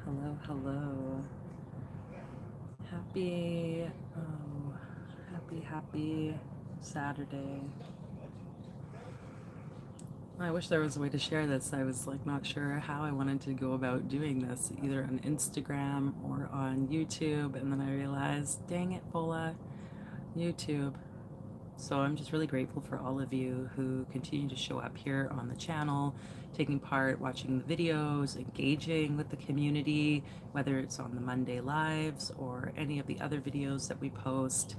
Hello, hello. Happy, happy Saturday. I wish there was a way to share this. I was like not sure how I wanted to go about doing this, either on Instagram or on YouTube, and then I realized, dang it, Fola, YouTube. So I'm just really grateful for all of you who continue to show up here on the channel, taking part, watching the videos, engaging with the community, whether it's on the Monday lives or any of the other videos that we post.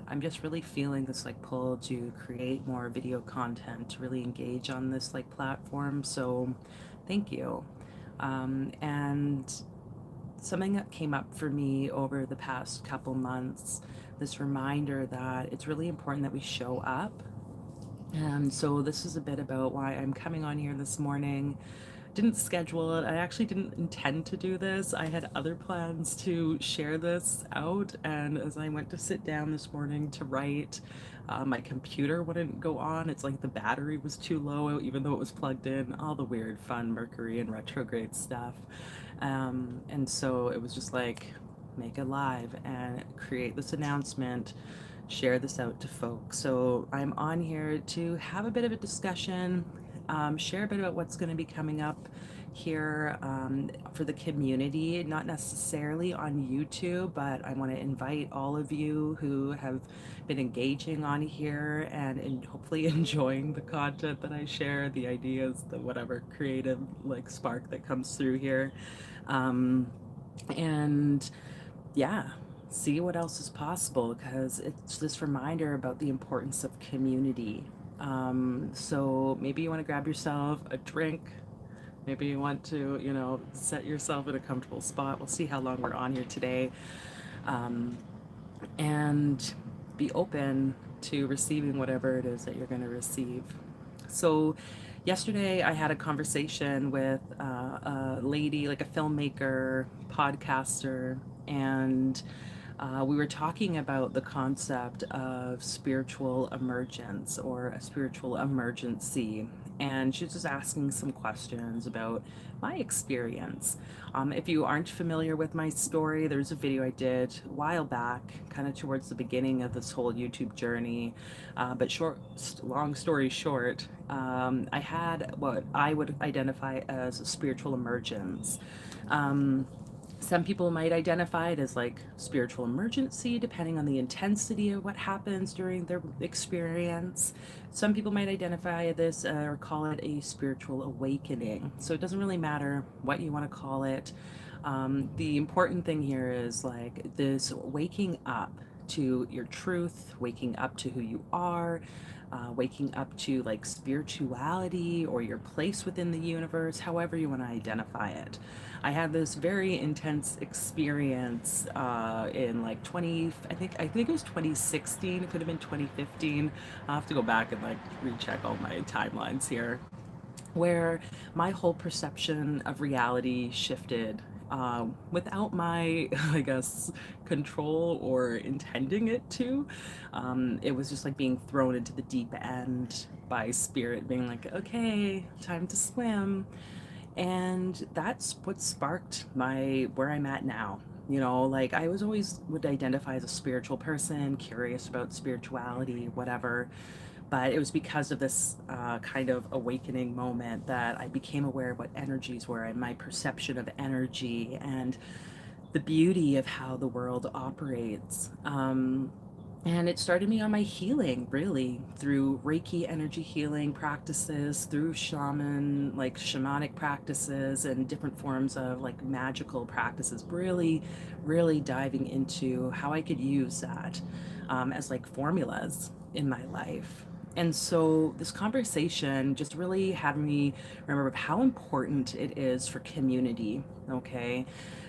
I'm just really feeling this like pull to create more video content, to really engage on this like platform. So thank you. And something that came up for me over the past couple months, this reminder that it's really important that we show up. And so this is a bit about why I'm coming on here this morning. Didn't schedule it. I actually didn't intend to do this. I had other plans to share this out. And as I went to sit down this morning to write, my computer wouldn't go on. It's like the battery was too low, even though it was plugged in, all the weird, fun Mercury and retrograde stuff. And so it was just like, make a live and create this announcement, share this out to folks. So I'm on here to have a bit of a discussion, share a bit about what's going to be coming up here for the community, not necessarily on YouTube, but I want to invite all of you who have been engaging on here and hopefully enjoying the content that I share, the ideas, the whatever creative like spark that comes through here. And yeah, see what else is possible because it's this reminder about the importance of community. So maybe you want to grab yourself a drink. Maybe you want to, set yourself in a comfortable spot. We'll see how long we're on here today. Um, and be open to receiving whatever it is that you're going to receive. So, yesterday I had a conversation with a lady, like a filmmaker, podcaster, and we were talking about the concept of spiritual emergence or a spiritual emergency. And she was just asking some questions about my experience. If you aren't familiar with my story, there's a video I did a while back, kind of towards the beginning of this whole YouTube journey. But long story short, I had what I would identify as a spiritual emergence. Um, some people might identify it as like spiritual emergency, depending on the intensity of what happens during their experience. Some people might identify this or call it a spiritual awakening. So it doesn't really matter what you want to call it. The important thing here is like this waking up to your truth, waking up to who you are, waking up to like spirituality or your place within the universe, however you want to identify it. I had this very intense experience in like 20, I think it was 2016. It could have been 2015. I'll have to go back and like recheck all my timelines here, where my whole perception of reality shifted without my, I guess, control or intending it to. It was just like being thrown into the deep end by spirit, being like, okay, time to swim. And that's what sparked my where I'm at now. Like I was always would identify as a spiritual person, curious about spirituality, whatever. But it was because of this kind of awakening moment that I became aware of what energies were and my perception of energy and the beauty of how the world operates. And it started me on my healing, really, through Reiki energy healing practices, through shamanic practices, and different forms of like magical practices. Really, really diving into how I could use that as like formulas in my life. And so this conversation just really had me remember how important it is for community, okay?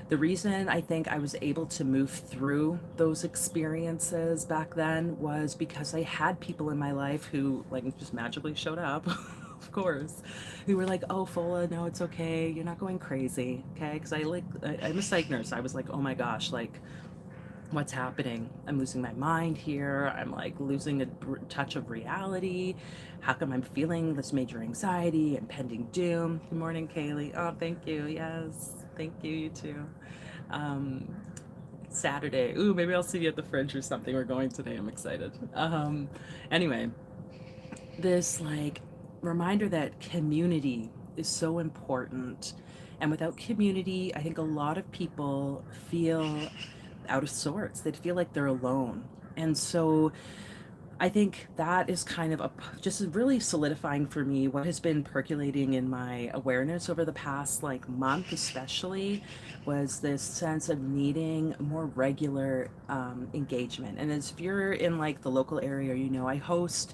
The reason I think I was able to move through those experiences back then was because I had people in my life who like just magically showed up, of course, who were like, "Oh, Fola, no, it's okay. You're not going crazy, okay?" Because I'm a psych nurse. I was like, "Oh my gosh, like what's happening? I'm losing my mind here. I'm like losing a touch of reality. How come I'm feeling this major anxiety, impending doom?" Good morning, Kaylee. Oh, thank you. Yes. Thank you, you too. Um, Saturday. Ooh, maybe I'll see you at the Fringe or something. We're going today. I'm excited. Anyway, this like reminder that community is so important. And without community, I think a lot of people feel out of sorts. They feel like they're alone. And so I think that is kind of just really solidifying for me what has been percolating in my awareness over the past like month, especially, was this sense of needing more regular engagement. And as if you're in like the local area, I host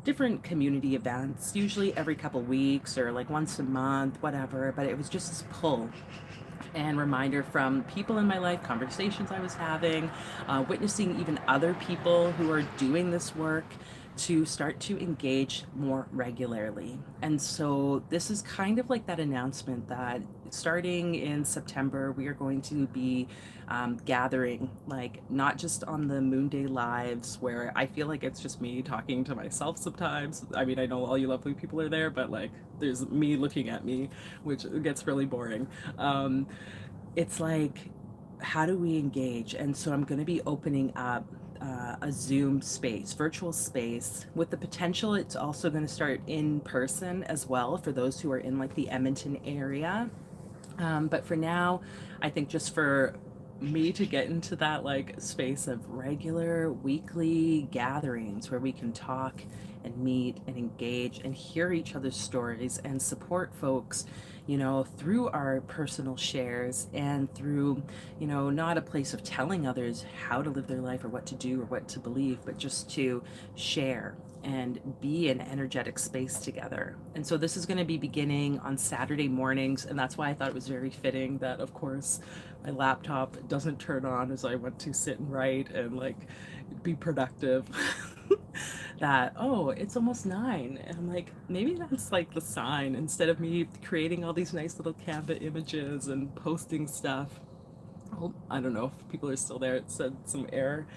different community events, usually every couple weeks or like once a month, whatever. But it was just this pull and reminder from people in my life, conversations I was having, witnessing even other people who are doing this work to start to engage more regularly. And so this is kind of like that announcement that starting in September, we are going to be gathering, like not just on the Moon Day lives where I feel like it's just me talking to myself sometimes. I mean, I know all you lovely people are there, but like there's me looking at me, which gets really boring. It's like, how do we engage? And so I'm going to be opening up a Zoom space, virtual space, with the potential it's also going to start in person as well for those who are in like the Edmonton area. But for now, I think just for me to get into that like space of regular weekly gatherings where we can talk and meet and engage and hear each other's stories and support folks, through our personal shares and through, not a place of telling others how to live their life or what to do or what to believe, but just to share and be in energetic space together. And so this is going to be beginning on Saturday mornings. And that's why I thought it was very fitting that, of course, my laptop doesn't turn on as I went to sit and write and like be productive. That, oh, it's almost 9. And I'm like, maybe that's like the sign. Instead of me creating all these nice little Canva images and posting stuff, I don't know if people are still there. It said some error.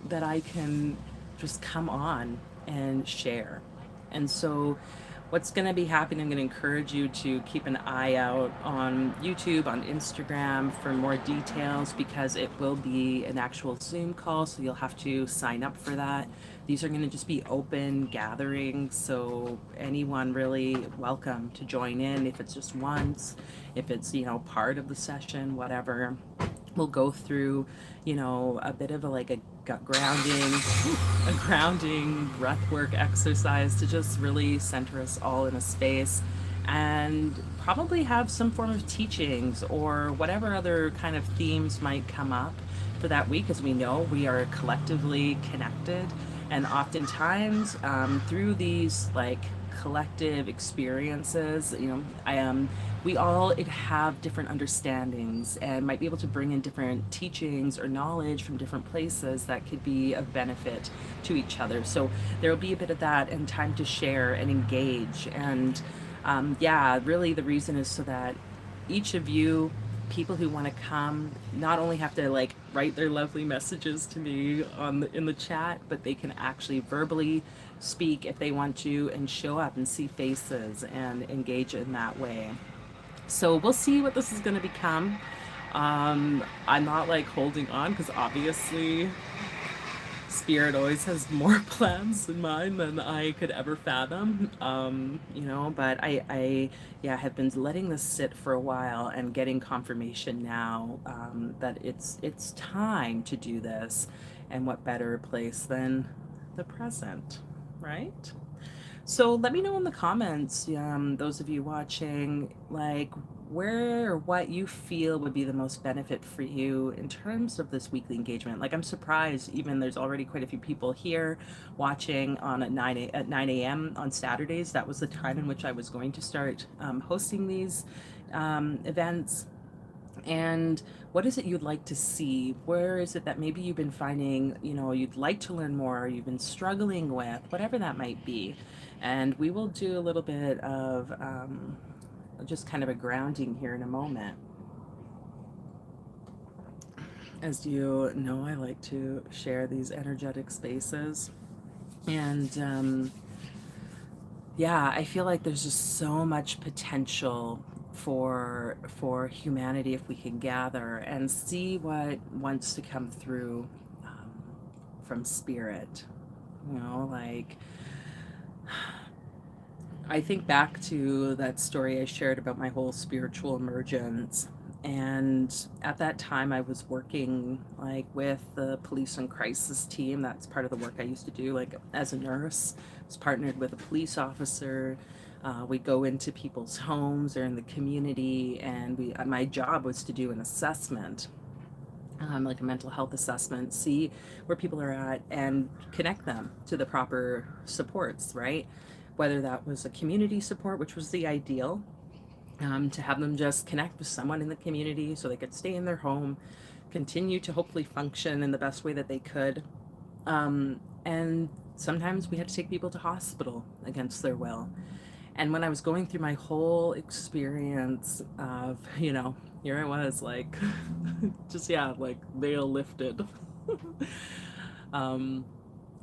That I can just come on and share. And so what's going to be happening, I'm going to encourage you to keep an eye out on YouTube, on Instagram for more details, because it will be an actual Zoom call, so you'll have to sign up for that. These are going to just be open gatherings, so anyone really welcome to join in, if it's just once, if it's, part of the session, whatever. We'll go through, a bit of a grounding breath work exercise to just really center us all in a space, and probably have some form of teachings or whatever other kind of themes might come up for that week. As we know, we are collectively connected, and oftentimes through these like collective experiences, we all have different understandings and might be able to bring in different teachings or knowledge from different places that could be of benefit to each other. So there will be a bit of that and time to share and engage. And really the reason is so that each of you, people who want to come, not only have to like write their lovely messages to me in the chat, but they can actually verbally speak if they want to and show up and see faces and engage in that way. So we'll see what this is going to become. I'm not like holding on, because obviously Spirit always has more plans in mind than I could ever fathom. But I have been letting this sit for a while and getting confirmation now that it's time to do this, and what better place than the present, right? So let me know in the comments, those of you watching, like where or what you feel would be the most benefit for you in terms of this weekly engagement. Like, I'm surprised even there's already quite a few people here watching on at 9 a.m. on Saturdays. That was the time in which I was going to start hosting these events. And what is it you'd like to see? Where is it that maybe you've been finding, you'd like to learn more, or you've been struggling with, whatever that might be. And we will do a little bit of just kind of a grounding here in a moment. As you know, I like to share these energetic spaces. And I feel like there's just so much potential for humanity if we can gather and see what wants to come through from spirit. You know, like I think back to that story I shared about my whole spiritual emergence. And at that time, I was working like with the police and crisis team. That's part of the work I used to do. Like as a nurse, I was partnered with a police officer. We go into people's homes or in the community, and my job was to do an assessment, like a mental health assessment, see where people are at and connect them to the proper supports, right? Whether that was a community support, which was the ideal, to have them just connect with someone in the community so they could stay in their home, continue to hopefully function in the best way that they could. And sometimes we had to take people to hospital against their will. And when I was going through my whole experience of, you know, here I was like, just, yeah, like veil lifted. um,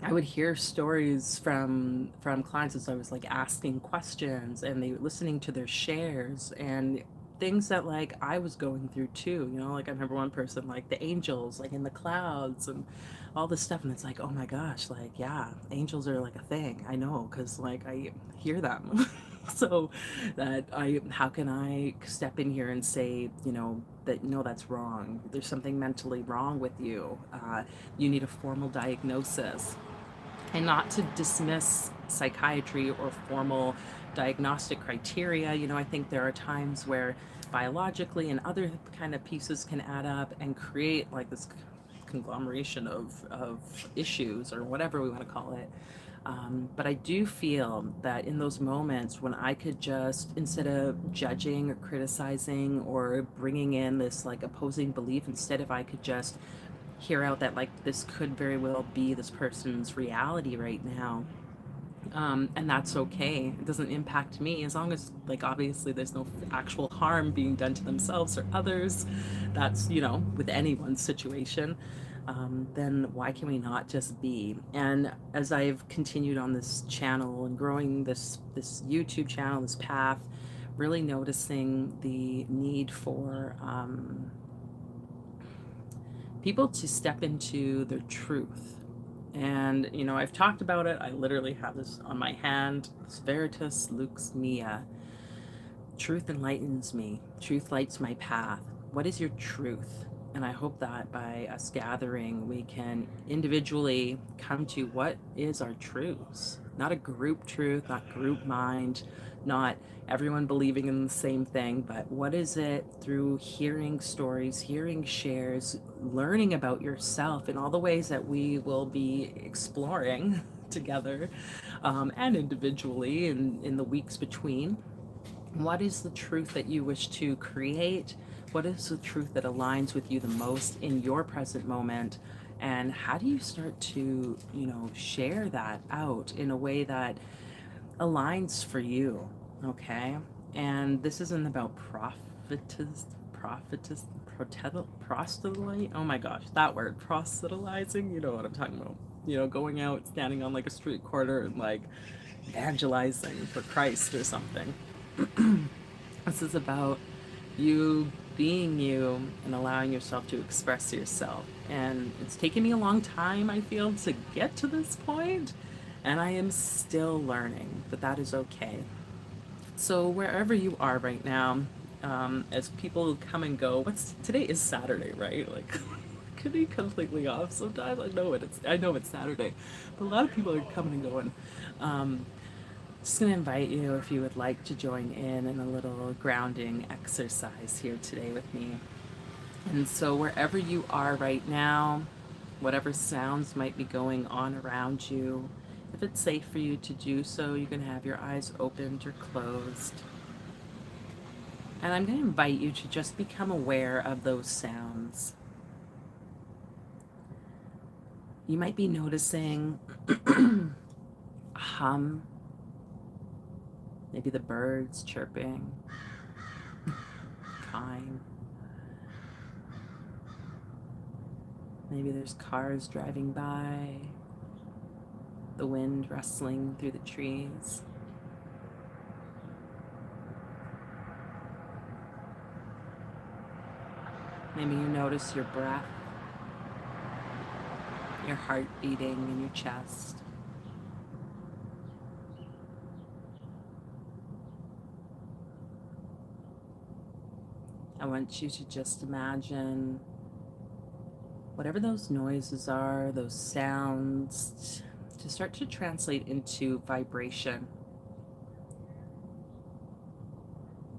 I would hear stories from clients as I was like asking questions and they listening to their shares and things that like I was going through too, you know, like I remember one person like the angels like in the clouds and all this stuff, and it's like, oh my gosh, like yeah, angels are like a thing. I know because like I hear them. So that I how can I step in here and say, you know, that no, that's wrong, there's something mentally wrong with you, you need a formal diagnosis. And not to dismiss psychiatry or formal diagnostic criteria. You know, I think there are times where biologically and other kind of pieces can add up and create like this conglomeration of issues or whatever we want to call it. But I do feel that in those moments when I could just, instead of judging or criticizing or bringing in this like opposing belief, instead if I could just hear out that like this could very well be this person's reality right now, and that's okay, it doesn't impact me as long as like obviously there's no actual harm being done to themselves or others. That's, you know, with anyone's situation. Then why can we not just be? And as I've continued on this channel and growing this YouTube channel, this path, really noticing the need for people to step into their truth. And, you know, I've talked about it. I literally have this on my hand. This Veritas Lux Mea. Truth enlightens me. Truth lights my path. What is your truth? And I hope that by us gathering, we can individually come to what is our truths. Not a group truth, not group mind, not everyone believing in the same thing, but what is it through hearing stories, hearing shares, learning about yourself in all the ways that we will be exploring together, and individually in the weeks between. What is the truth that you wish to create? What is the truth that aligns with you the most in your present moment? And how do you start to, you know, share that out in a way that aligns for you? Okay. And this isn't about proselyte. Oh my gosh, that word, proselytizing. You know what I'm talking about. You know, going out, standing on like a street corner and like evangelizing for Christ or something. This is about you being you and allowing yourself to express yourself. And it's taken me a long time, I feel, to get to this point, and I am still learning, but that is okay. So wherever you are right now, as people come and go, today is Saturday, right? Like, could be completely off sometimes. I know it's Saturday, but a lot of people are coming and going. Just going to invite you, if you would like to join in a little grounding exercise here today with me. And so wherever you are right now, whatever sounds might be going on around you, if it's safe for you to do so, you can have your eyes opened or closed. And I'm going to invite you to just become aware of those sounds. You might be noticing a hum, maybe the birds chirping, cawing. Maybe there's cars driving by, the wind rustling through the trees. Maybe you notice your breath, your heart beating in your chest. I want you to just imagine whatever those noises are, those sounds, to start to translate into vibration.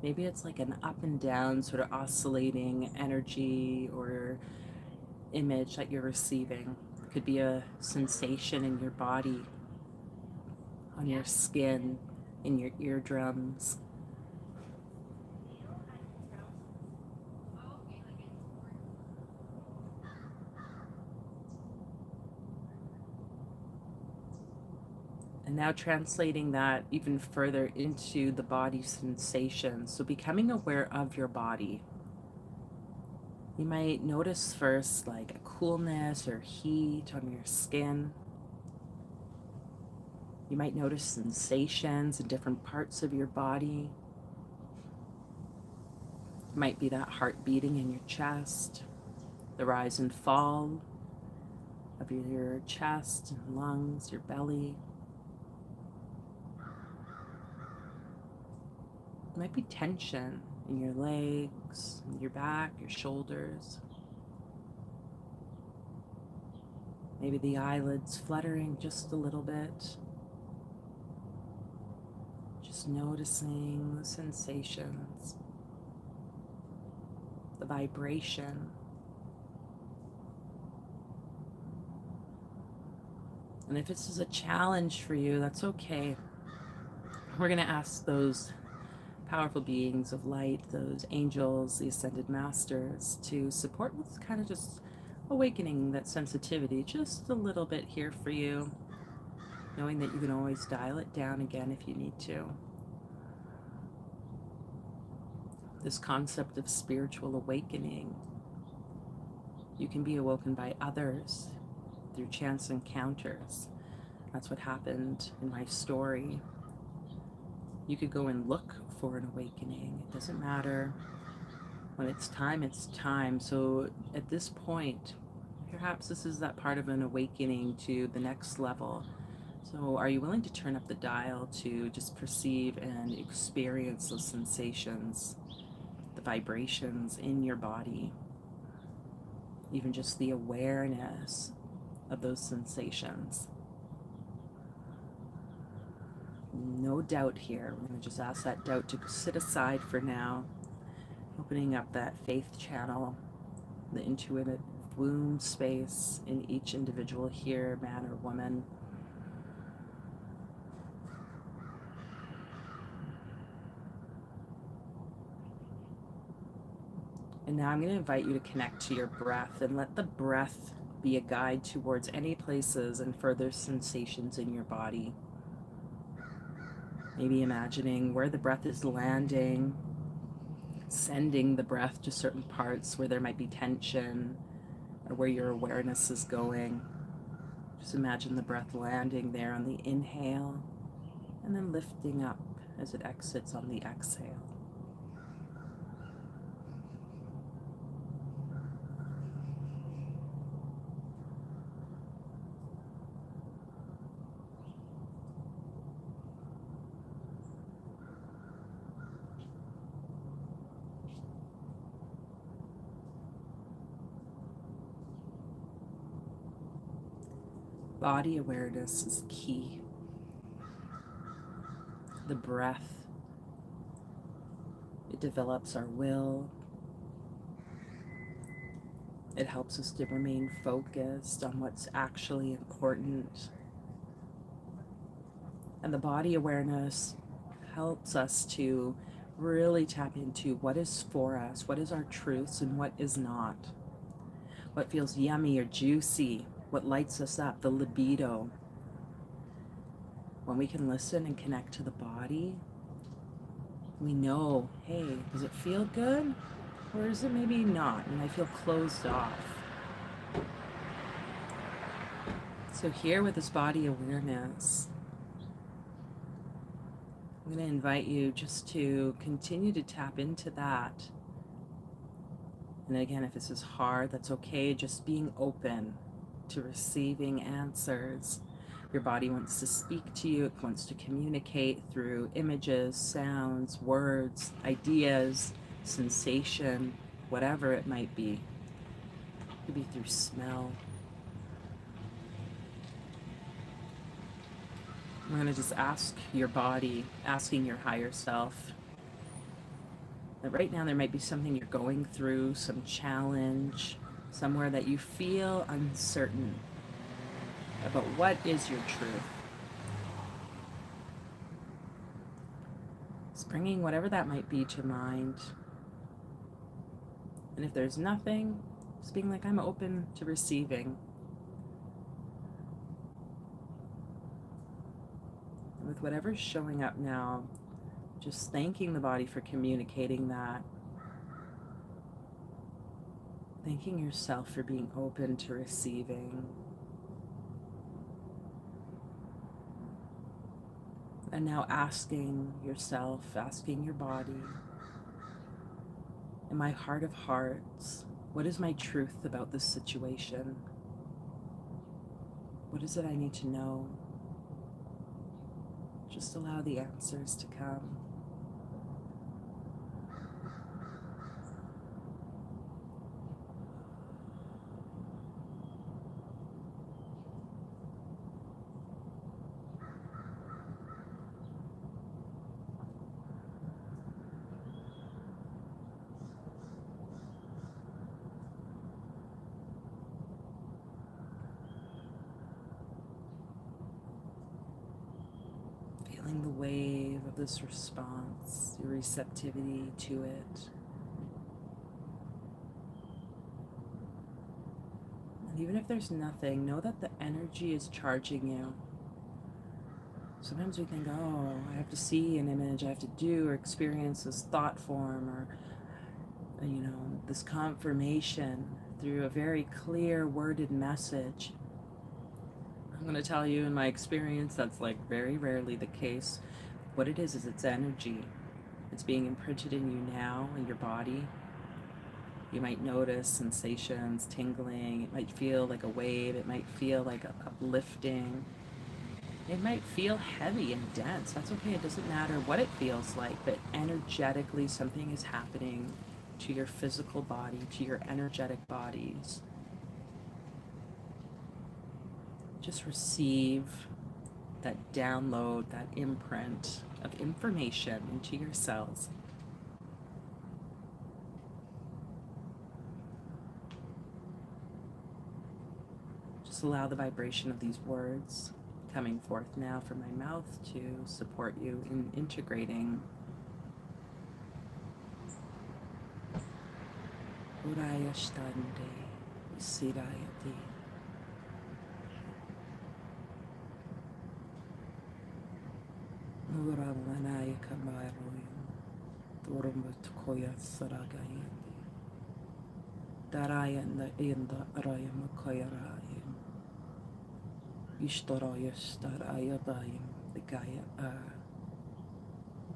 Maybe it's like an up and down sort of oscillating energy or image that you're receiving. It could be a sensation in your body, on your skin, in your eardrums. And now translating that even further into the body sensations. So becoming aware of your body. You might notice first like a coolness or heat on your skin. You might notice sensations in different parts of your body. It might be that heart beating in your chest, the rise and fall of your chest and lungs, your belly. It might be tension in your legs, your back, your shoulders. Maybe the eyelids fluttering just a little bit. Just noticing the sensations, the vibration. And if this is a challenge for you, that's okay. We're going to ask those powerful beings of light, those angels, the ascended masters, to support with kind of just awakening that sensitivity just a little bit here for you, knowing that you can always dial it down again if you need to. This concept of spiritual awakening, you can be awoken by others through chance encounters. That's what happened in my story. You could go and look for an awakening. It doesn't matter. When it's time, it's time. So at this point, perhaps this is that part of an awakening to the next level. So are you willing to turn up the dial to just perceive and experience those sensations, the vibrations in your body, even just the awareness of those sensations? No doubt here. We're going to just ask that doubt to sit aside for now, opening up that faith channel, the intuitive womb space in each individual here, man or woman. And now I'm going to invite you to connect to your breath and let the breath be a guide towards any places and further sensations in your body. Maybe imagining where the breath is landing, sending the breath to certain parts where there might be tension or where your awareness is going. Just imagine the breath landing there on the inhale and then lifting up as it exits on the exhale. Body awareness is key. The breath, it develops our will. It helps us to remain focused on what's actually important. And the body awareness helps us to really tap into what is for us, what is our truths and what is not. What feels yummy or juicy, what lights us up, the libido. When we can listen and connect to the body, we know, hey, does it feel good? Or is it maybe not? And I feel closed off. So here with this body awareness, I'm going to invite you just to continue to tap into that. And again, if this is hard, that's okay. Just being open to receiving answers. Your body wants to speak to you. It wants to communicate through images, sounds, words, ideas, sensation, whatever it might be. It could be through smell. We're going to just ask your body, asking your higher self, that right now there might be something you're going through, some challenge, somewhere that you feel uncertain about what is your truth. Just bringing whatever that might be to mind. And if there's nothing, just being like, I'm open to receiving. And with whatever's showing up now, just thanking the body for communicating that. Thanking yourself for being open to receiving. And now asking yourself, asking your body, in my heart of hearts, what is my truth about this situation? What is it I need to know? Just allow the answers to come. Feeling the wave of this response, your receptivity to it. And even if there's nothing, know that the energy is charging you. Sometimes we think, oh, I have to see an image, I have to do or experience this thought form or, this confirmation through a very clear worded message. I'm going to tell you, in my experience, that's like very rarely the case. What it is it's energy. It's being imprinted in you now, in your body. You might notice sensations, tingling. It might feel like a wave. It might feel like a uplifting. It might feel heavy and dense. That's okay. It doesn't matter what it feels like, but energetically something is happening to your physical body, to your energetic bodies. Just receive that download, that imprint of information into your cells. Just allow the vibration of these words coming forth now from my mouth to support you in integrating. Uraya stande, sirayati. Uramanaya kamaroyum, turumutkoya saragayandi. Darayanda inda arayamakoyarayim. Ishtaraya starayadayim, the Gaya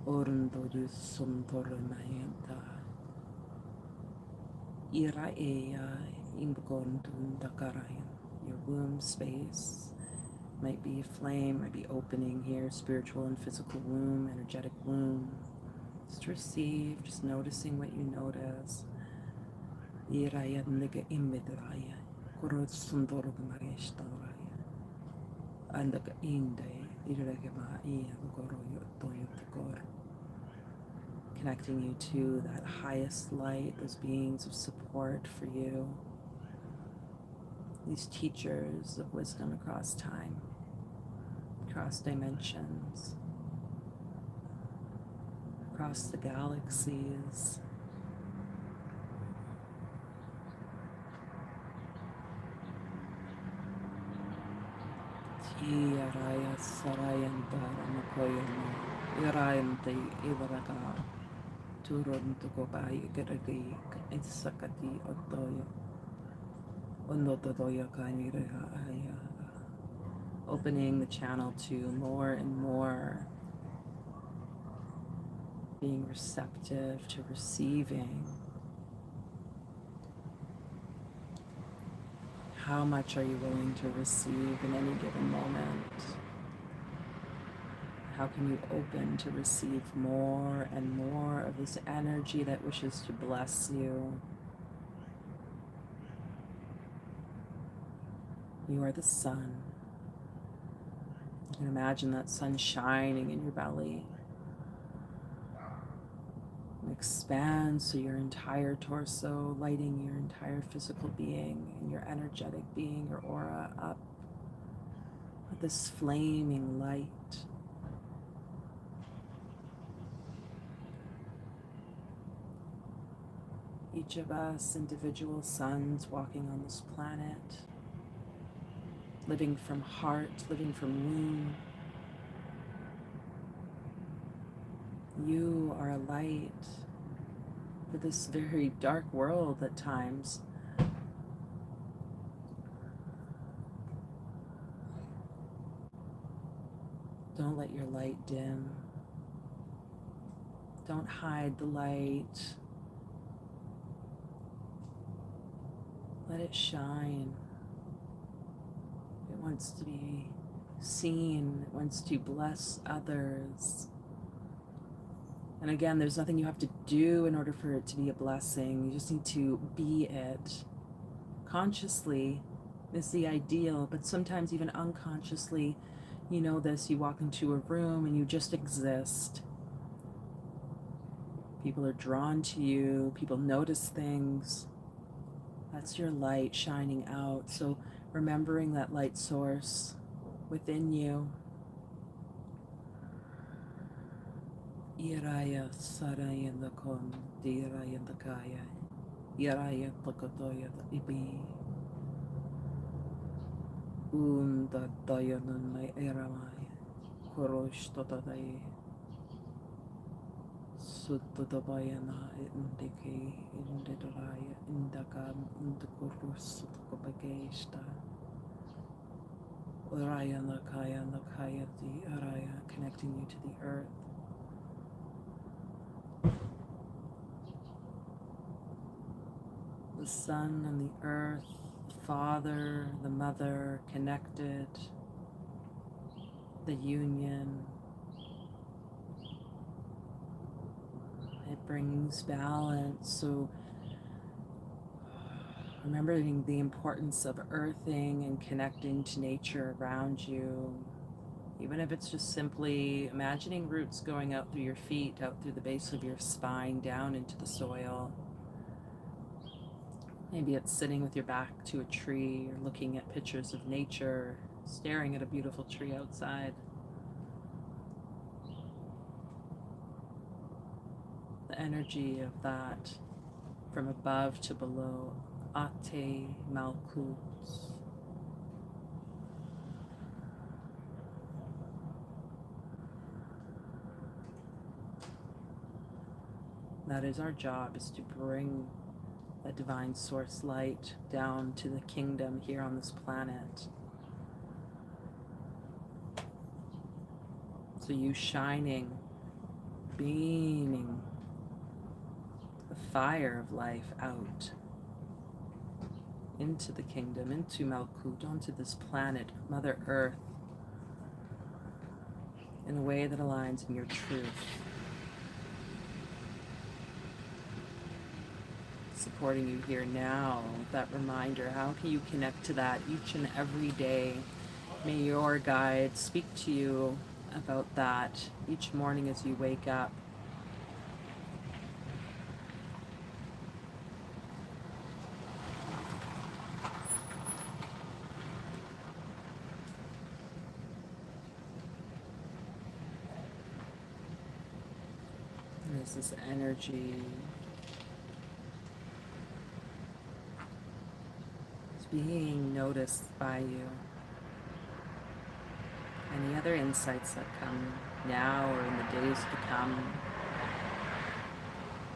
Orundodus sundoromayanta. Iraeya imbgondundakarayan. Your womb space might be a flame, might be opening here, spiritual and physical womb, energetic womb. Just receive, just noticing what you notice. Iraya niga imidraya, kurot sundoromayashtaraya. Andaka inde, iragama iya goroyo toyotkor. Connecting you to that highest light, those beings of support for you, these teachers of wisdom across time, across dimensions, across the galaxies. Iraya sarayanta ramakoyama, irayante ivaraga. Turun to go by Geragi and Sakati Otoyo Onotoya Kainiraya, opening the channel to more and more, being receptive to receiving How much are you willing to receive in any given moment? How can you open to receive more and more of this energy that wishes to bless you? You are the sun. You can imagine that sun shining in your belly. It expands through your entire torso, lighting your entire physical being and your energetic being, your aura up with this flaming light. Each of us individual suns walking on this planet, living from heart, living from womb. You are a light for this very dark world at times. Don't let your light dim. Don't hide the light. Let it shine. It wants to be seen. It wants to bless others. And again, there's nothing you have to do in order for it to be a blessing. You just need to be it. Consciously is the ideal, but sometimes even unconsciously, you know this, you walk into a room and you just exist. People are drawn to you, people notice things. That's your light shining out. So remembering that light source within you. Iraya saraya nakon diraya nakaya. Iraya pakotoya ibi. Unda dayanun may eramay. Korosh totay. Sutabayana indiki indidaraya indakam indakurus tukabagesta. Uraya nakaya the araya, connecting you to the earth. The sun and the earth, the father, the mother, connected, the union. It brings balance. So remembering the importance of earthing and connecting to nature around you, even if it's just simply imagining roots going out through your feet, out through the base of your spine, down into the soil. Maybe it's sitting with your back to a tree or looking at pictures of nature, staring at a beautiful tree outside. The energy of that from above to below, Ate Malkut. That is our job, is to bring that divine source light down to the kingdom here on this planet. So you shining, beaming the fire of life out into the kingdom, into Malkut, onto this planet, Mother Earth, in a way that aligns in your truth. Supporting you here now, that reminder. How can you connect to that each and every day? May your guide speak to you about that each morning as you wake up. There's this energy. It's being noticed by you. Any other insights that come now or in the days to come,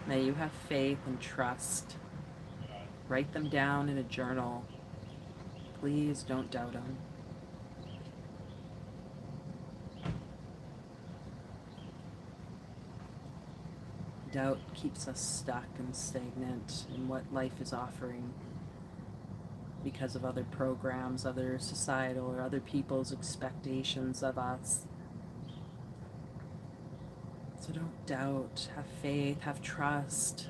may you have faith and trust. Write them down in a journal. Please don't doubt them. Doubt keeps us stuck and stagnant in what life is offering. because of other programs, other societal or other people's expectations of us. So don't doubt, have faith, have trust.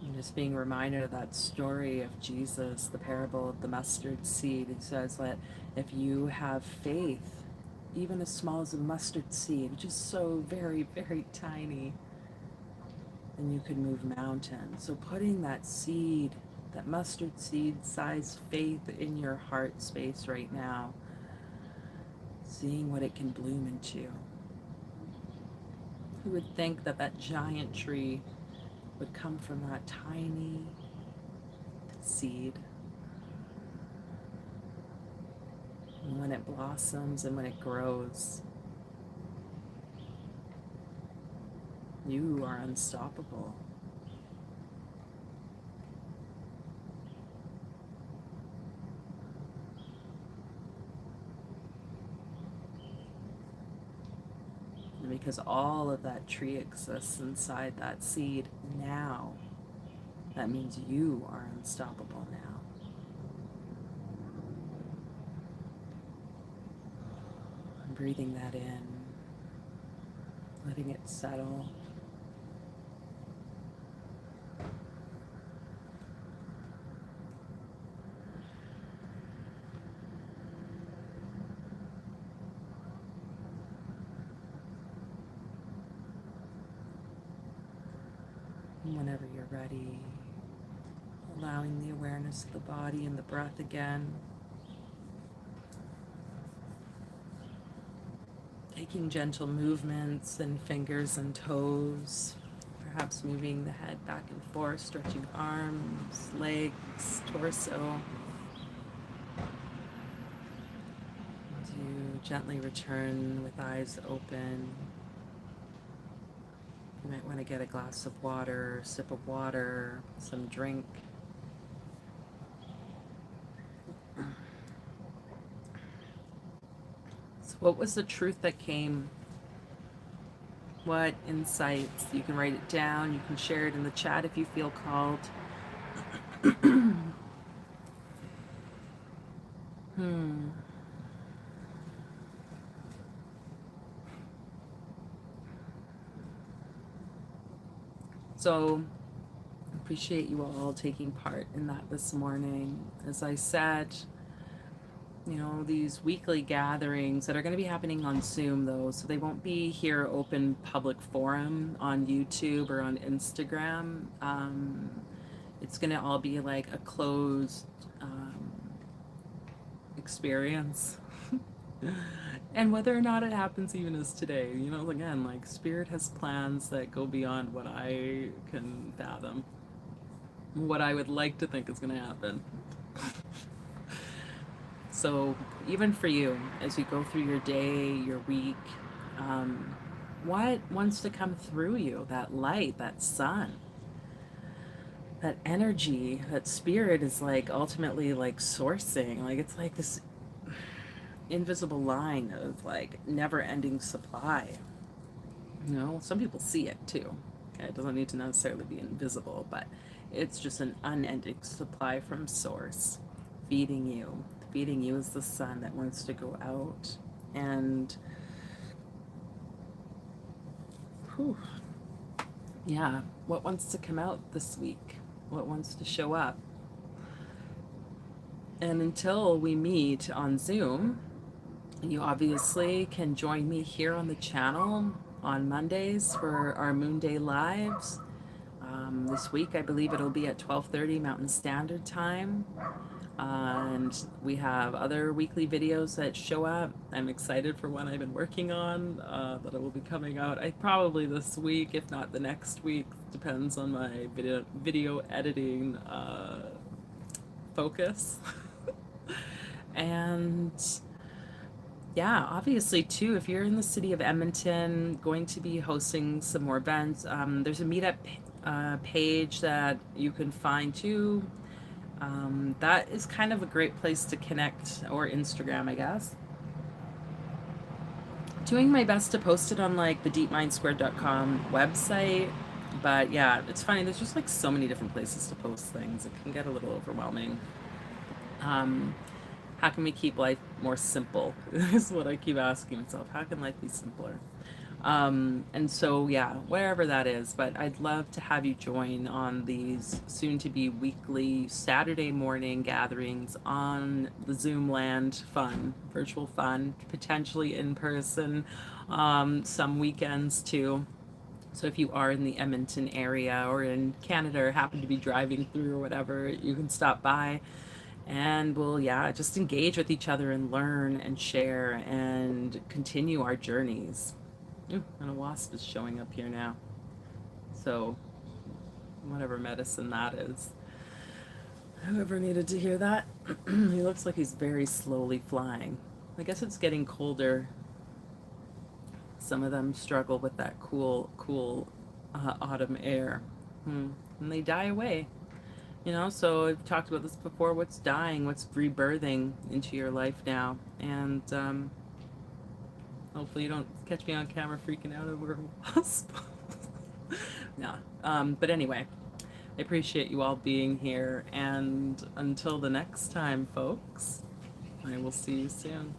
And just being reminded of that story of Jesus, the parable of the mustard seed. He says that if you have faith, even as small as a mustard seed, which is so very, very tiny, then you could move mountains. So putting that seed, that mustard seed size faith in your heart space right now, seeing what it can bloom into. Who would think that that giant tree would come from that tiny seed? And when it blossoms and when it grows, you are unstoppable. And because all of that tree exists inside that seed now, that means you are unstoppable now. I'm breathing that in, letting it settle. And whenever you're ready, allowing the awareness of the body and the breath again. Taking gentle movements and fingers and toes, perhaps moving the head back and forth, stretching arms, legs, torso. As you gently return with eyes open, you might want to get a glass of water, sip of water, some drink. So what was the truth that came? What insights? You can write it down. You can share it in the chat if you feel called. So appreciate you all taking part in that this morning. As I said, you know, these weekly gatherings that are going to be happening on Zoom, though, so they won't be here open public forum on YouTube or on Instagram. It's going to all be like a closed experience. And whether or not it happens even as today, you know, again, like spirit has plans that go beyond what I can fathom, what I would like to think is going to happen. So even for you, as you go through your day, your week, what wants to come through you? That light, that sun, that energy, that spirit is like ultimately like sourcing. Like it's like this invisible line of like never ending supply. You know, some people see it too. Okay? It doesn't need to necessarily be invisible, but it's just an unending supply from source feeding you. Feeding you is the sun that wants to go out. And whew, yeah, what wants to come out this week? What wants to show up? And until we meet on Zoom, you obviously can join me here on the channel on Mondays for our Moon Day Lives. This week, I believe it'll be at 12:30 Mountain Standard Time. And we have other weekly videos that show up. I'm excited for one I've been working on that will be coming out. Probably this week, if not the next week. Depends on my video editing focus. And yeah, obviously too, if you're in the city of Edmonton, going to be hosting some more events. There's a meetup page that you can find too. That is kind of a great place to connect, or Instagram, I guess. Doing my best to post it on like the deepmindsquared.com website. But yeah, it's funny. There's just like so many different places to post things. It can get a little overwhelming. Um, how can we keep life more simple? Is what I keep asking myself. How can life be simpler? And so, yeah, wherever that is, but I'd love to have you join on these soon to be weekly Saturday morning gatherings on the Zoom land fun, virtual fun, potentially in person, some weekends too. So if you are in the Edmonton area or in Canada or happen to be driving through or whatever, you can stop by and we'll, yeah, just engage with each other and learn and share and continue our journeys. Ooh, and a wasp is showing up here now. So, whatever medicine that is. Whoever needed to hear that, he looks like he's very slowly flying. I guess it's getting colder. Some of them struggle with that cool autumn air. And they die away. You know, so I've talked about this before. What's dying? What's rebirthing into your life now? And hopefully you don't catch me on camera freaking out over a wasp. No. But anyway, I appreciate you all being here. And until the next time, folks, I will see you soon.